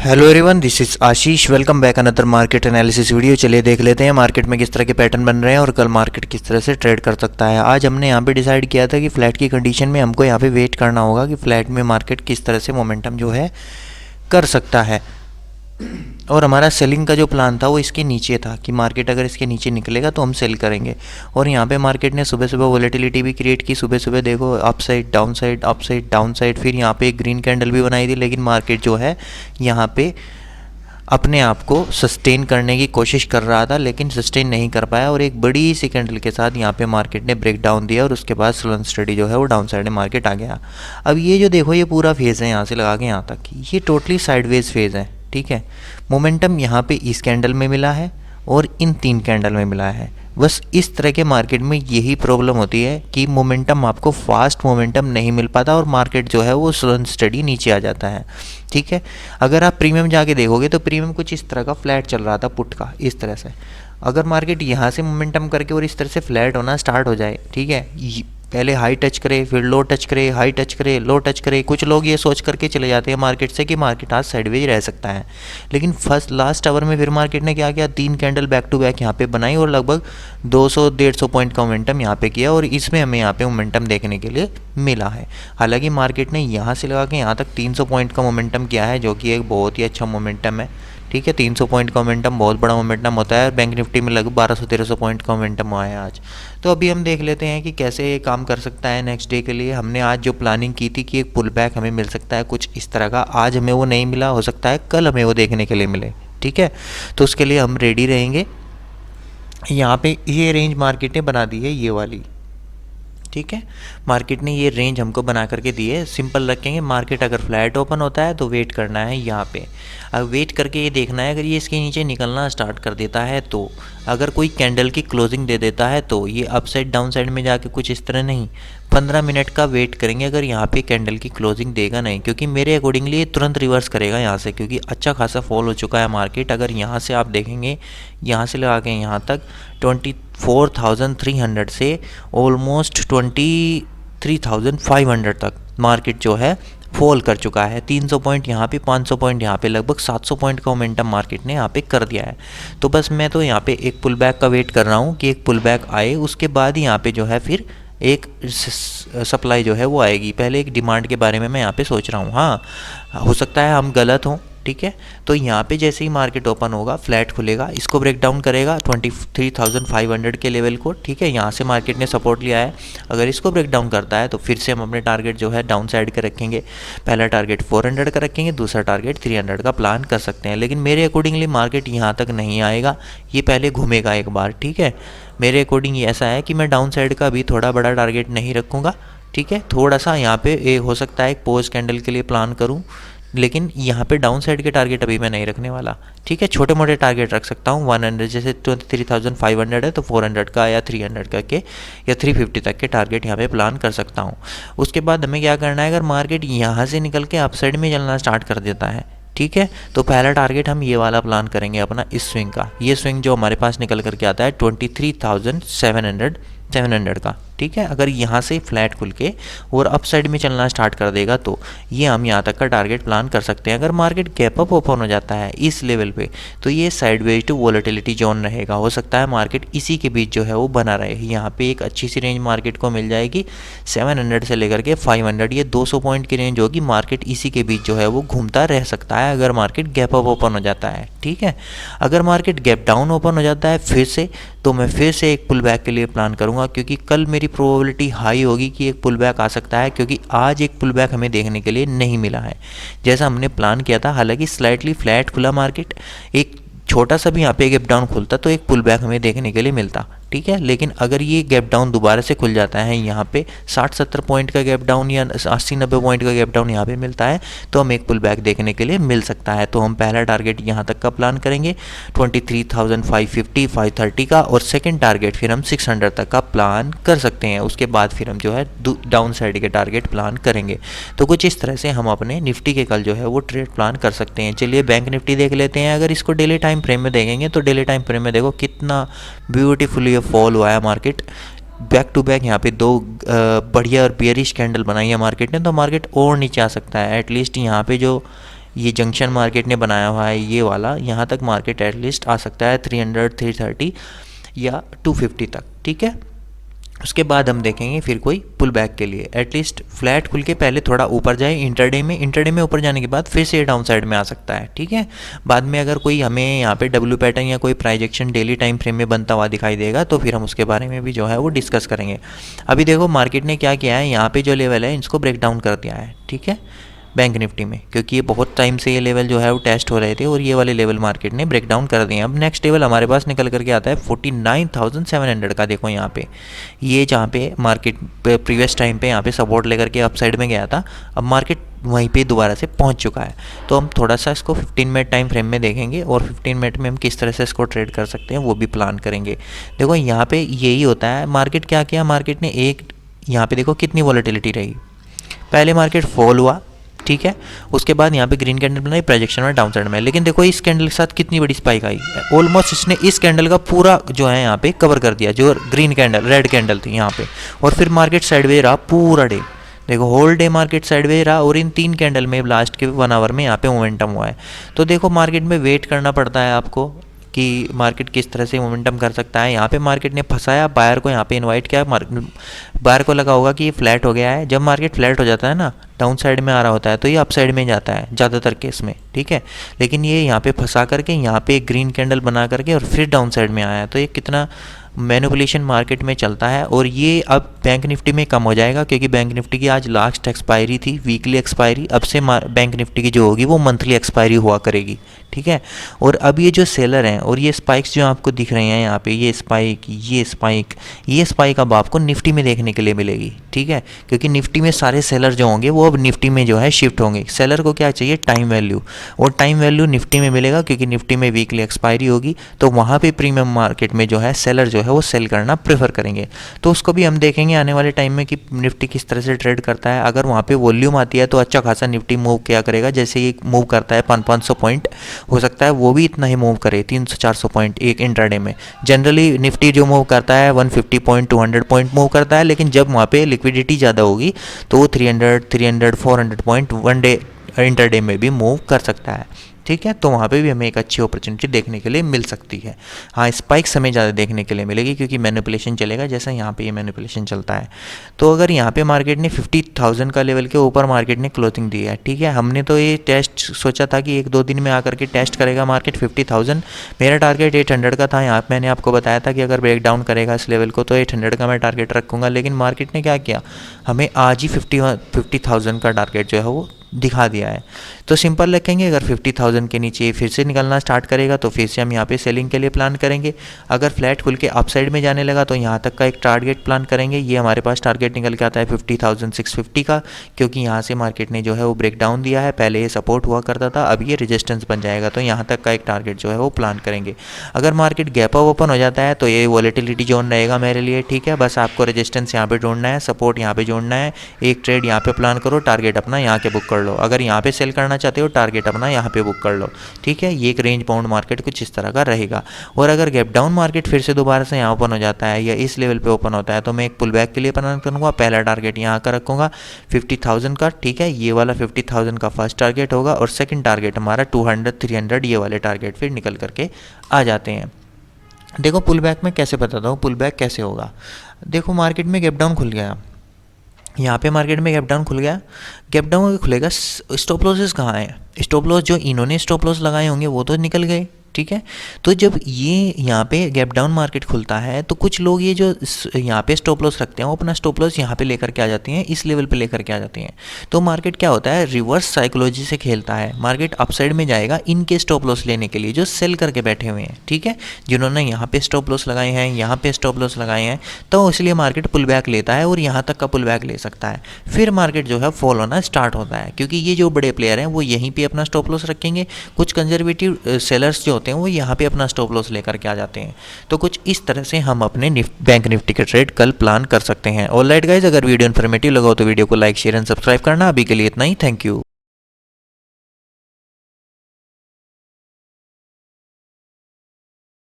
Hello everyone, this is Ashish. Welcome back another market analysis video. चलिए देख लेते हैं मार्केट में किस तरह के पैटर्न बन रहे हैं और कल मार्केट किस तरह से ट्रेड कर सकता है। आज हमने यहाँ पे डिसाइड किया था कि फ्लैट की कंडीशन में हमको यहाँ पे वेट करना होगा कि फ्लैट में मार्केट किस तरह से मोमेंटम जो है कर सकता है। और हमारा सेलिंग का जो प्लान था वो इसके नीचे था कि मार्केट अगर इसके नीचे निकलेगा तो हम सेल करेंगे। और यहाँ पे मार्केट ने सुबह सुबह वोलेटिलिटी भी क्रिएट की। सुबह सुबह देखो up side down side, up side down side, फिर यहाँ पे एक ग्रीन कैंडल भी बनाई थी। लेकिन मार्केट जो है यहाँ पे अपने आप को सस्टेन करने की कोशिश कर रहा था लेकिन सस्टेन नहीं कर पाया और एक बड़ी सी कैंडल के साथ यहाँ पे मार्केट ने ब्रेक डाउन दिया और उसके बाद स्लो एंड स्टडी जो है वो डाउन साइड में मार्केट आ गया। अब ये जो देखो ये पूरा फेज़ है यहाँ से लगा के यहाँ तक, ये टोटली साइडवेज फेज़ है। ठीक है, मोमेंटम यहाँ पे इस कैंडल में मिला है और इन 3 कैंडल में मिला है। बस इस तरह के मार्केट में यही प्रॉब्लम होती है कि मोमेंटम आपको फास्ट मोमेंटम नहीं मिल पाता और मार्केट जो है वो स्लो एंड स्टडी नीचे आ जाता है। ठीक है, अगर आप प्रीमियम जाके देखोगे तो प्रीमियम कुछ इस तरह का फ्लैट चल रहा था पुट का, इस तरह से। अगर मार्केट यहाँ से मोमेंटम करके और इस तरह से फ्लैट होना स्टार्ट हो जाए, ठीक है, पहले हाई टच करे, फिर लो टच करे, हाई टच करे, लो टच करे, कुछ लोग ये सोच करके चले जाते हैं मार्केट से कि मार्केट आज साइडवेज रह सकता है। लेकिन फर्स्ट लास्ट आवर में फिर मार्केट ने क्या किया, 3 कैंडल बैक टू बैक यहाँ पे बनाई और लगभग 200-150 पॉइंट का मोमेंटम यहाँ पे किया और इसमें हमें यहाँ पे मोमेंटम देखने के लिए मिला है। हालांकि मार्केट ने यहाँ से लगा के यहाँ तक 300 पॉइंट का मोमेंटम किया है, जो कि एक बहुत ही अच्छा मोमेंटम है। ठीक है, 300 पॉइंट का मोमेंटम बहुत बड़ा मोमेंटम होता है और बैंक निफ्टी में लगभग 1200-1300 पॉइंट का मोमेंटम हुआ है आज। तो अभी हम देख लेते हैं कि कैसे ये काम कर सकता है नेक्स्ट डे के लिए। हमने आज जो प्लानिंग की थी कि एक पुल बैक हमें मिल सकता है कुछ इस तरह का, आज हमें वो नहीं मिला, हो सकता है कल हमें वो देखने के लिए मिले। ठीक है, तो उसके लिए हम रेडी रहेंगे। यहाँ पे ये रेंज मार्केट ने बना दी है, ये वाली। ठीक है, मार्केट ने ये रेंज हमको बना करके दी है। सिंपल रखेंगे, मार्केट अगर फ्लैट ओपन होता है तो वेट करना है यहाँ पे। अब वेट करके ये देखना है, अगर ये इसके नीचे निकलना स्टार्ट कर देता है तो, अगर कोई कैंडल की क्लोजिंग दे देता है तो ये अप साइड डाउन साइड में जाके कुछ इस तरह नहीं, 15 मिनट का वेट करेंगे अगर यहाँ पे कैंडल की क्लोजिंग देगा नहीं, क्योंकि मेरे अकॉर्डिंगली ये तुरंत रिवर्स करेगा यहाँ से, क्योंकि अच्छा खासा फॉल हो चुका है मार्केट। अगर यहाँ से आप देखेंगे, यहाँ से लगा के यहाँ तक 24,300 से ऑलमोस्ट 23,500 तक मार्केट जो है फॉल कर चुका है। 300 पॉइंट यहाँ पे, 500 पॉइंट यहाँ पे, लगभग 700 पॉइंट का मोमेंटम मार्केट ने यहाँ पे कर दिया है। तो बस मैं तो यहाँ पे एक पुल बैक का वेट कर रहा हूँ कि एक पुल बैक आए, उसके बाद ही यहाँ पे जो है फिर एक सप्लाई जो है वो आएगी। पहले एक डिमांड के बारे में मैं यहाँ पे सोच रहा हूँ। हाँ, हो सकता है हम गलत हों। ठीक है, तो यहाँ पे जैसे ही मार्केट ओपन होगा, फ्लैट खुलेगा, इसको ब्रेक डाउन करेगा 23,500 के लेवल को। ठीक है, यहाँ से मार्केट ने सपोर्ट लिया है, अगर इसको ब्रेक डाउन करता है तो फिर से हम अपने टारगेट जो है डाउन साइड का रखेंगे। पहला टारगेट 400 का रखेंगे, दूसरा टारगेट 300 का प्लान कर सकते हैं। लेकिन मेरे अकॉर्डिंगली मार्केट यहाँ तक नहीं आएगा, ये पहले घूमेगा एक बार। ठीक है, मेरे अकॉर्डिंग ऐसा है कि मैं डाउन साइड का भी थोड़ा बड़ा टारगेट नहीं रखूँगा। ठीक है, थोड़ा सा यहाँ पे हो सकता है एक पोज कैंडल के लिए प्लान करूँ, लेकिन यहाँ पे डाउन साइड के टारगेट अभी मैं नहीं रखने वाला। ठीक है, छोटे मोटे टारगेट रख सकता हूँ 100, जैसे 23,500 है तो 400 का या 300 का के या 350 तक के टारगेट यहाँ पे प्लान कर सकता हूँ। उसके बाद हमें क्या करना है, अगर मार्केट यहाँ से निकल के अप साइड में चलना स्टार्ट कर देता है, ठीक है, तो पहला टारगेट हम ये वाला प्लान करेंगे अपना, इस स्विंग का। ये स्विंग जो हमारे पास निकल करके आता है 23,700 का। ठीक है, अगर यहाँ से फ्लैट खुल के और अप साइड में चलना स्टार्ट कर देगा तो ये हम यहाँ तक का टारगेट प्लान कर सकते हैं। अगर मार्केट गैप अप ओपन हो जाता है इस लेवल पे तो ये साइडवेज टू वोलेटिलिटी जोन रहेगा। हो सकता है मार्केट इसी के बीच जो है वो बना रहे। यहाँ पे एक अच्छी सी रेंज मार्केट को मिल जाएगी 700 से लेकर के 500, ये 200 पॉइंट की रेंज होगी। मार्केट इसी के बीच जो है वो घूमता रह सकता है अगर मार्केट गैप अप ओपन हो जाता है। ठीक है, अगर मार्केट गैप डाउन ओपन हो जाता है फिर से, तो मैं फिर से एक पुल बैक के लिए प्लान करूँगा, क्योंकि कल मेरी प्रोबेबिलिटी हाई होगी कि एक पुल बैक आ सकता है, क्योंकि आज एक पुल बैक हमें देखने के लिए नहीं मिला है जैसा हमने प्लान किया था। हालांकि स्लाइटली फ्लैट खुला मार्केट, एक छोटा सा भी यहाँ पे गैप डाउन खुलता तो एक पुल बैक हमें देखने के लिए मिलता। ठीक है, लेकिन अगर ये गैप डाउन दोबारा से खुल जाता है, यहाँ पे 60-70 पॉइंट का गैप डाउन या 80-90 पॉइंट का गैप डाउन यहाँ पे मिलता है तो हम एक पुल बैक देखने के लिए मिल सकता है। तो हम पहला टारगेट यहाँ तक का प्लान करेंगे 23,550, 530 का, और सेकंड टारगेट फिर हम 600 तक का प्लान कर सकते हैं। उसके बाद फिर हम जो है डाउन साइड के टारगेट प्लान करेंगे। तो कुछ इस तरह से हम अपने निफ्टी के कल जो है वो ट्रेड प्लान कर सकते हैं। चलिए बैंक निफ्टी देख लेते हैं। अगर इसको डेली टाइम फ्रेम में देखेंगे तो डेली टाइम फ्रेम में देखो कितना ब्यूटीफुली फॉल हुआ है मार्केट। बैक टू बैक यहाँ पे 2 बढ़िया और बियरिश कैंडल बनाई है मार्केट ने, तो मार्केट और नीचे आ सकता है। एटलीस्ट यहाँ पे जो ये जंक्शन मार्केट ने बनाया हुआ है ये वाला, यहाँ तक मार्केट एटलीस्ट आ सकता है 300, 330 या 250 तक, ठीक है। उसके बाद हम देखेंगे फिर कोई पुल बैक के लिए। एटलीस्ट फ्लैट खुल के पहले थोड़ा ऊपर जाए इंटरडे में ऊपर जाने के बाद फिर से डाउन साइड में आ सकता है, ठीक है। बाद में अगर कोई हमें यहाँ पे डब्ल्यू पैटर्न या कोई प्राइजेक्शन डेली टाइम फ्रेम में बनता हुआ दिखाई देगा तो फिर हम उसके बारे में भी जो है वो डिस्कस करेंगे। अभी देखो मार्केट ने क्या किया है, यहाँ पे जो लेवल है इसको ब्रेक डाउन कर दिया है, ठीक है, बैंक निफ्टी में, क्योंकि ये बहुत टाइम से ये लेवल जो है वो टेस्ट हो रहे थे और ये वाले लेवल मार्केट ने ब्रेक डाउन कर दिए हैं। अब नेक्स्ट लेवल हमारे पास निकल करके आता है 49,700 का। देखो यहाँ पे ये जहाँ पे मार्केट प्रीवियस टाइम पे यहाँ पे सपोर्ट लेकर के अप साइड में गया था, अब मार्केट वहीं पे दोबारा से पहुंच चुका है। तो हम थोड़ा सा इसको 15 मिनट टाइम फ्रेम में देखेंगे और 15 मिनट में हम किस तरह से इसको ट्रेड कर सकते हैं वो भी प्लान करेंगे। देखो यहाँ पे यही होता है, मार्केट क्या किया, मार्केट ने एक यहाँ पे देखो कितनी वॉलेटिलिटी रही, पहले मार्केट फॉल हुआ, ठीक है, उसके बाद यहाँ पे ग्रीन कैंडल बनाई प्रोजेक्शन में डाउन साइड में, लेकिन देखो इस कैंडल के साथ कितनी बड़ी स्पाइक आई, ऑलमोस्ट इसने इस कैंडल का पूरा जो है यहाँ पे कवर कर दिया, जो ग्रीन कैंडल रेड कैंडल थी यहाँ पे, और फिर मार्केट साइडवेज रहा पूरा डे। देखो होल डे मार्केट साइडवेज रहा और इन 3 कैंडल में लास्ट के 1 आवर में यहाँ पे मोमेंटम हुआ है। तो देखो मार्केट में वेट करना पड़ता है आपको कि मार्केट किस तरह से मोमेंटम कर सकता है। यहाँ पे मार्केट ने फंसाया, बायर को यहाँ पे इनवाइट किया, बायर को लगा होगा कि ये फ्लैट हो गया है। जब मार्केट फ्लैट हो जाता है ना, डाउन साइड में आ रहा होता है, तो ये अप साइड में जाता है ज़्यादातर केस में, ठीक है। लेकिन ये यहाँ पे फंसा करके यहाँ पे एक ग्रीन कैंडल बना करके और फिर डाउन साइड में आया, तो ये कितना मैनिपुलेशन मार्केट में चलता है। और ये अब बैंक निफ्टी में कम हो जाएगा क्योंकि बैंक निफ्टी की आज लास्ट एक्सपायरी थी, वीकली एक्सपायरी। अब से बैंक निफ्टी की जो होगी वो मंथली एक्सपायरी हुआ करेगी, ठीक है। और अब ये जो सेलर हैं और ये स्पाइक्स जो आपको दिख रहे हैं यहाँ पे, ये स्पाइक अब आपको निफ्टी में देखने के लिए मिलेगी, ठीक है, क्योंकि निफ्टी में सारे सेलर जो होंगे वो अब निफ्टी में जो है शिफ्ट होंगे। सेलर को क्या चाहिए, टाइम वैल्यू, और टाइम वैल्यू निफ्टी में मिलेगा क्योंकि निफ्टी में वीकली एक्सपायरी होगी, तो वहाँ पे प्रीमियम मार्केट में जो है सेलर जो है वो सेल करना प्रेफर करेंगे। तो उसको भी हम देखेंगे आने वाले टाइम में कि निफ्टी किस तरह से ट्रेड करता है। अगर वहाँ पे वॉल्यूम आती है तो अच्छा खासा निफ्टी मूव क्या करेगा, जैसे ये मूव करता है 500 पॉइंट, हो सकता है वो भी इतना ही मूव करे, 300-400 पॉइंट एक इंट्राडे में। जनरली निफ्टी जो मूव करता है 150 पॉइंट 200 पॉइंट मूव करता है, लेकिन जब वहाँ पे लिक्विडिटी ज़्यादा होगी तो वो 300 400 पॉइंट वन डे इंटरडे में भी मूव कर सकता है, ठीक है। तो वहाँ पे भी हमें एक अच्छी अपॉर्चुनिटी देखने के लिए मिल सकती है। हाँ, स्पाइक्स हमें ज़्यादा देखने के लिए मिलेगी क्योंकि मैनिपुलेशन चलेगा, जैसा यहाँ पे ये मैनिपुलेशन चलता है। तो अगर यहाँ पे मार्केट ने 50,000 का लेवल के ऊपर मार्केट ने क्लोजिंग दी है, ठीक है, हमने तो ये टेस्ट सोचा था कि 1-2 दिन में आकर के टेस्ट करेगा मार्केट 50,000। मेरा टारगेट 800 का था। यहाँ मैंने आपको बताया था कि अगर ब्रेक डाउन करेगा इस लेवल को तो 800 का मैं टारगेट रखूँगा, लेकिन मार्केट ने क्या किया, हमें आज ही 50,000 का टारगेट जो है वो दिखा दिया है। तो सिंपल रखेंगे, अगर 50,000 के नीचे फिर से निकलना स्टार्ट करेगा तो फिर से हम यहाँ पे सेलिंग के लिए प्लान करेंगे। अगर फ्लैट खुल के अप साइड में जाने लगा तो यहाँ तक का एक टारगेट प्लान करेंगे। ये हमारे पास टारगेट निकल के आता है 50,650 का, क्योंकि यहाँ से मार्केट ने जो है वो ब्रेक डाउन दिया है। पहले ये सपोर्ट हुआ करता था, अब ये रेजिस्टेंस बन जाएगा, तो यहाँ तक का एक टारगेट जो है वो प्लान करेंगे। अगर मार्केट गैप अप ओपन हो जाता है तो ये वॉलेटिलिटी जोन रहेगा मेरे लिए, ठीक है। बस आपको रेजिस्टेंस यहाँ पे ढूंढना है, सपोर्ट यहाँ पे जोड़ना है, एक ट्रेड यहाँ पे प्लान करो, टारगेट अपना यहाँ के बुक कर लो। अगर यहाँ पे सेल करना चाहते हो टारगेट अपना यहाँ पे बुक कर लो, ठीक है। ये एक रेंज बाउंड मार्केट कुछ इस तरह का रहेगा। और अगर गैप डाउन मार्केट फिर से दोबारा से यहाँ ओपन हो जाता है या इस लेवल पे ओपन होता है तो मैं एक पुल बैक के लिए प्लान करूँगा। पहला टारगेट यहाँ का रखूँगा 50,000 का, ठीक है, ये वाला 50,000 का फर्स्ट टारगेट होगा, और सेकंड टारगेट हमारा 200 300 ये वाले टारगेट फिर निकल करके आ जाते हैं। देखो पुल बैक में कैसे बताता हूँ पुल बैक कैसे होगा। देखो मार्केट में गैप डाउन खुल गया, यहाँ पे मार्केट में गैप डाउन खुल गया, गैप डाउन खुलेगा, स्टॉप लॉसेस कहाँ हैं, स्टॉप लॉस जो इन्होंने स्टॉप लॉस लगाए होंगे वो तो निकल गए, ठीक है। तो जब ये यहाँ पे गैप डाउन मार्केट खुलता है तो कुछ लोग ये जो यहाँ पे स्टॉप लॉस रखते हैं वो अपना स्टॉप लॉस यहाँ पे लेकर के आ जाते हैं, इस लेवल पे लेकर के आ जाते हैं। तो मार्केट क्या होता है, रिवर्स साइकोलॉजी से खेलता है। मार्केट अपसाइड में जाएगा इनके स्टॉप लॉस लेने के लिए जो सेल करके बैठे हुए हैं, ठीक है, जिन्होंने यहाँ पे स्टॉप लॉस लगाए हैं, यहाँ पे स्टॉप लॉस लगाए हैं, तो इसलिए मार्केट पुल बैक लेता है और यहाँ तक का पुल बैक ले सकता है। फिर मार्केट जो है फॉल होना स्टार्ट होता है, क्योंकि ये जो बड़े प्लेयर हैं वो यहीं पर अपना स्टॉप लॉस रखेंगे। कुछ कंजर्वेटिव सेलर्स जो होते हैं वो यहाँ पे अपना स्टॉप लॉस लेकर के आ जाते हैं। तो कुछ इस तरह से हम अपने बैंक निफ्टी के ट्रेड कल प्लान कर सकते हैं। ऑलराइट गाइस, अगर वीडियो इन्फॉर्मेटिव लगा हो तो वीडियो को लाइक शेयर एंड सब्सक्राइब करना। अभी के लिए इतना ही, थैंक यू।